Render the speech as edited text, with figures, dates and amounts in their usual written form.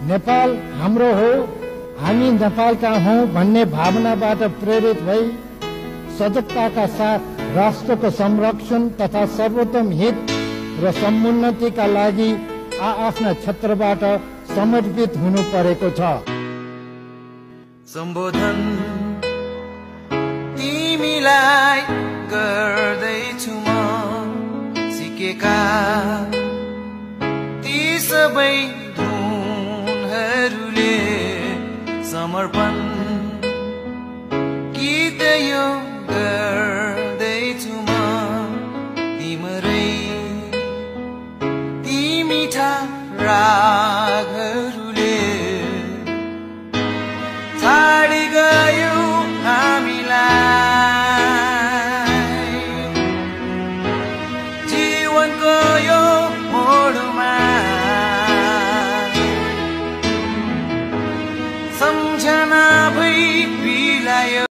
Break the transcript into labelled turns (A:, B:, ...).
A: नेपाल हाम्रो हो, हामी नेपालका हौं भन्ने भावनाबाट प्रेरित भई सजगताका साथ राष्ट्रको संरक्षण तथा सर्वोत्तम हित र समुन्नतिका लागि आफ्ना क्षेत्रबाट समर्पित हुनु परेको छ।
B: सम्बोधन तिमीलाई गर्दैछु म, सिकेका ती सबै धुनहरूले समर्पण गीत यो गर्दैछु म, तिम्रै ती मिठा रागहरूले छाडी गयो हामीलाई जीवनको यो मोडमा, सम्झना भई